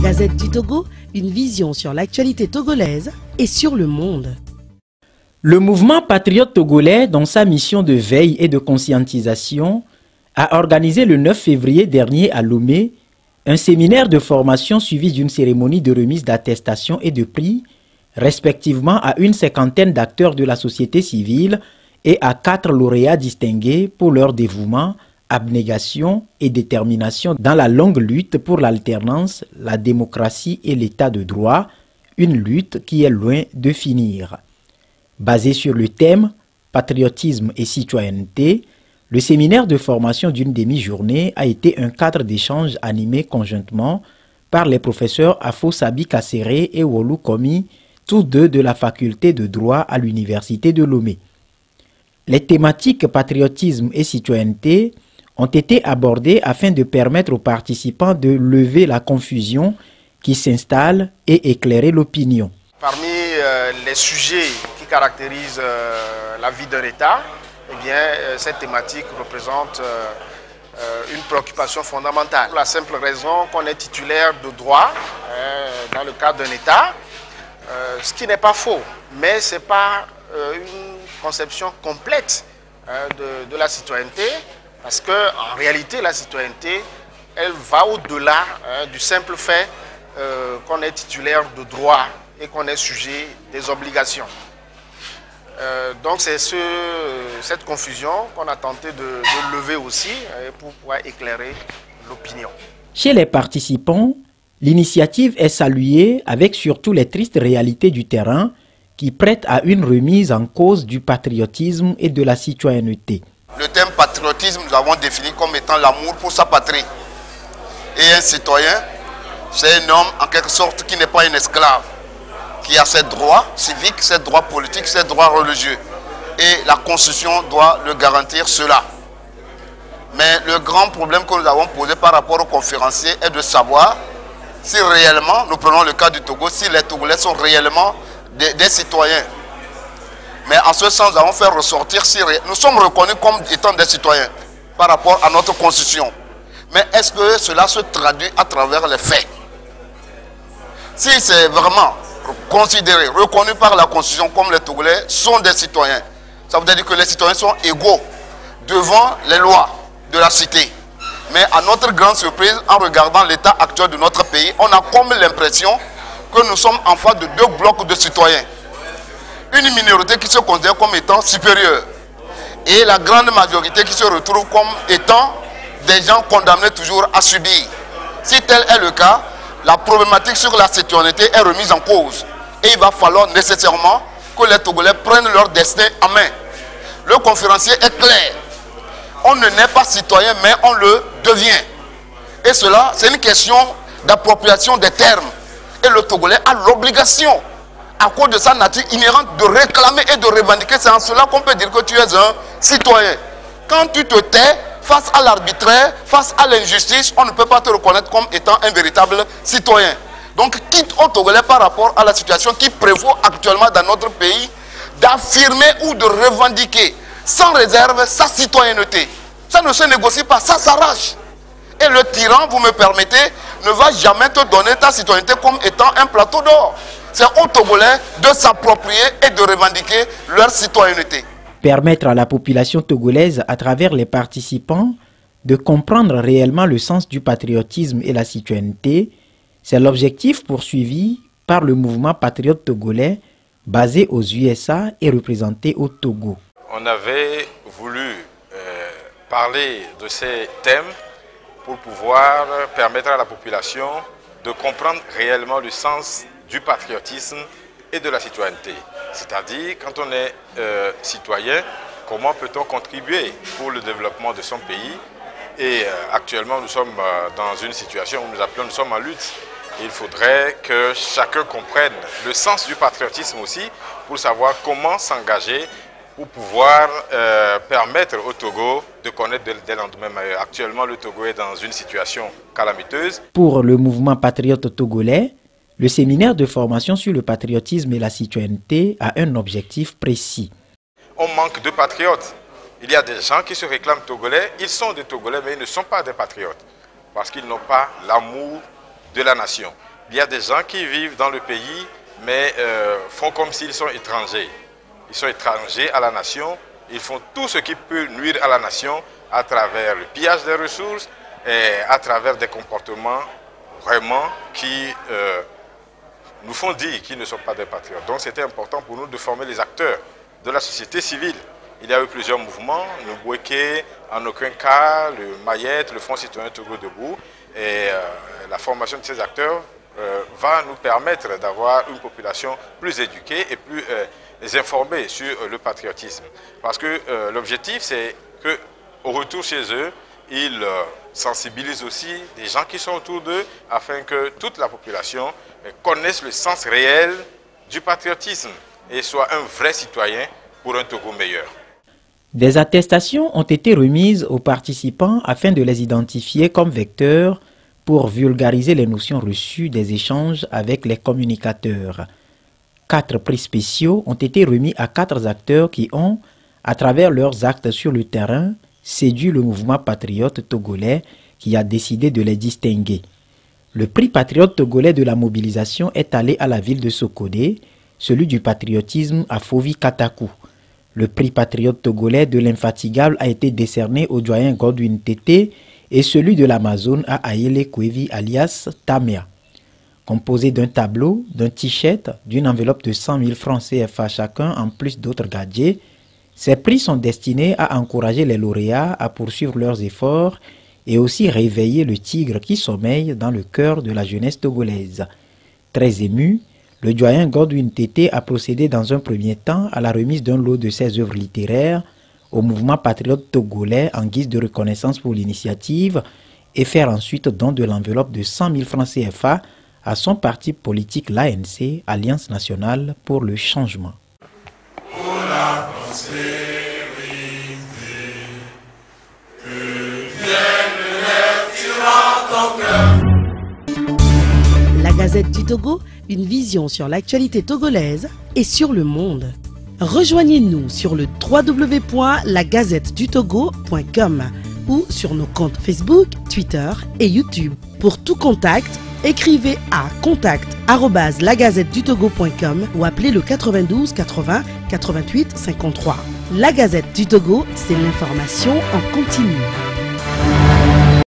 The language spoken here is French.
Gazette du Togo, une vision sur l'actualité togolaise et sur le monde. Le mouvement patriote togolais, dans sa mission de veille et de conscientisation, a organisé le 9 février dernier à Lomé un séminaire de formation suivi d'une cérémonie de remise d'attestations et de prix, respectivement à une cinquantaine d'acteurs de la société civile et à 4 lauréats distingués pour leur dévouement, abnégation et détermination dans la longue lutte pour l'alternance, la démocratie et l'état de droit, une lutte qui est loin de finir. Basé sur le thème « Patriotisme et citoyenneté », le séminaire de formation d'une demi-journée a été un cadre d'échange animé conjointement par les professeurs Afo Sabi Kassere et Wolu Komi, tous deux de la faculté de droit à l'université de Lomé. Les thématiques patriotisme et citoyenneté ont été abordées afin de permettre aux participants de lever la confusion qui s'installe et éclairer l'opinion. Parmi les sujets qui caractérisent la vie d'un État, eh bien, cette thématique représente une préoccupation fondamentale. Pour la simple raison qu'on est titulaire de droit dans le cadre d'un État, ce qui n'est pas faux, mais ce n'est pas une conception complète de la citoyenneté, parce qu'en réalité, la citoyenneté, elle va au-delà du simple fait qu'on est titulaire de droit et qu'on est sujet des obligations. Donc c'est cette confusion qu'on a tenté de lever aussi pour pouvoir éclairer l'opinion. Chez les participants, l'initiative est saluée avec surtout les tristes réalités du terrain qui prêtent à une remise en cause du patriotisme et de la citoyenneté. Le thème patriotisme, nous avons défini comme étant l'amour pour sa patrie. Et un citoyen, c'est un homme en quelque sorte qui n'est pas un esclave, qui a ses droits civiques, ses droits politiques, ses droits religieux. Et la Constitution doit le garantir cela. Mais le grand problème que nous avons posé par rapport aux conférenciers est de savoir si réellement, nous prenons le cas du Togo, si les Togolais sont réellement des citoyens. Mais en ce sens, nous avons fait ressortir si nous sommes reconnus comme étant des citoyens par rapport à notre Constitution. Mais est-ce que cela se traduit à travers les faits? Si c'est vraiment considérés, reconnus par la Constitution comme les Togolais sont des citoyens, ça veut dire que les citoyens sont égaux devant les lois de la cité. Mais à notre grande surprise, en regardant l'état actuel de notre pays, on a comme l'impression que nous sommes en face de deux blocs de citoyens. Une minorité qui se considère comme étant supérieure et la grande majorité qui se retrouve comme étant des gens condamnés toujours à subir. Si tel est le cas, la problématique sur la citoyenneté est remise en cause. Et il va falloir nécessairement que les Togolais prennent leur destin en main. Le conférencier est clair. On ne naît pas citoyen, mais on le devient. Et cela, c'est une question d'appropriation des termes. Et le Togolais a l'obligation, à cause de sa nature inhérente, de réclamer et de revendiquer. C'est en cela qu'on peut dire que tu es un citoyen. Quand tu te tais face à l'arbitraire, face à l'injustice, on ne peut pas te reconnaître comme étant un véritable citoyen. Donc, quitte au Togolais par rapport à la situation qui prévaut actuellement dans notre pays, d'affirmer ou de revendiquer sans réserve sa citoyenneté. Ça ne se négocie pas, ça s'arrache. Et le tyran, vous me permettez, ne va jamais te donner ta citoyenneté comme étant un plateau d'or. C'est aux Togolais de s'approprier et de revendiquer leur citoyenneté. Permettre à la population togolaise, à travers les participants, de comprendre réellement le sens du patriotisme et la citoyenneté, c'est l'objectif poursuivi par le mouvement patriote togolais basé aux USA et représenté au Togo. On avait voulu parler de ces thèmes pour pouvoir permettre à la population de comprendre réellement le sens du patriotisme et de la citoyenneté. C'est-à-dire, quand on est citoyen, comment peut-on contribuer pour le développement de son pays? Et actuellement, nous sommes dans une situation où nous sommes en lutte. Et il faudrait que chacun comprenne le sens du patriotisme aussi, pour savoir comment s'engager pour pouvoir permettre au Togo de connaître des lendemains meilleurs. Actuellement, le Togo est dans une situation calamiteuse. Pour le mouvement patriote togolais, le séminaire de formation sur le patriotisme et la citoyenneté a un objectif précis. On manque de patriotes. Il y a des gens qui se réclament togolais, ils sont des Togolais, mais ils ne sont pas des patriotes, parce qu'ils n'ont pas l'amour de la nation. il y a des gens qui vivent dans le pays, mais font comme s'ils sont étrangers. Ils sont étrangers à la nation, ils font tout ce qui peut nuire à la nation à travers le pillage des ressources et à travers des comportements vraiment qui nous font dire qu'ils ne sont pas des patriotes. Donc c'était important pour nous de former les acteurs de la société civile. Il y a eu plusieurs mouvements, le Bouéké, en aucun cas, le Mayette, le Front citoyen Togo debout. Et la formation de ces acteurs va nous permettre d'avoir une population plus éduquée et plus informée sur le patriotisme. Parce que l'objectif, c'est qu'au retour chez eux, ils sensibilisent aussi des gens qui sont autour d'eux afin que toute la population connaisse le sens réel du patriotisme et soit un vrai citoyen pour un Togo meilleur. Des attestations ont été remises aux participants afin de les identifier comme vecteurs pour vulgariser les notions reçues des échanges avec les communicateurs. 4 prix spéciaux ont été remis à 4 acteurs qui ont, à travers leurs actes sur le terrain, séduit le mouvement patriote togolais qui a décidé de les distinguer. Le prix patriote togolais de la mobilisation est allé à la ville de Sokodé, celui du patriotisme à Fovi Katakou. Le prix patriote togolais de l'infatigable a été décerné au doyen Godwin Tété et celui de l'Amazone à Ayele Kwevi alias Tamia. Composé d'un tableau, d'un t-shirt, d'une enveloppe de 100 000 francs CFA chacun en plus d'autres gadgets, ces prix sont destinés à encourager les lauréats à poursuivre leurs efforts et aussi réveiller le tigre qui sommeille dans le cœur de la jeunesse togolaise. Très ému, le doyen Godwin Tété a procédé dans un premier temps à la remise d'un lot de ses œuvres littéraires au mouvement patriote togolais en guise de reconnaissance pour l'initiative et faire ensuite don de l'enveloppe de 100 000 francs CFA à son parti politique l'ANC, Alliance nationale pour le changement. Pour la prospérité, que vienne sur ton cœur. La Gazette du Togo, une vision sur l'actualité togolaise et sur le monde. Rejoignez-nous sur le www.lagazettedutogo.com ou sur nos comptes Facebook, Twitter et YouTube. Pour tout contact, écrivez à contact@lagazettedutogo.com ou appelez le 92 80 88 53. La Gazette du Togo, c'est l'information en continu.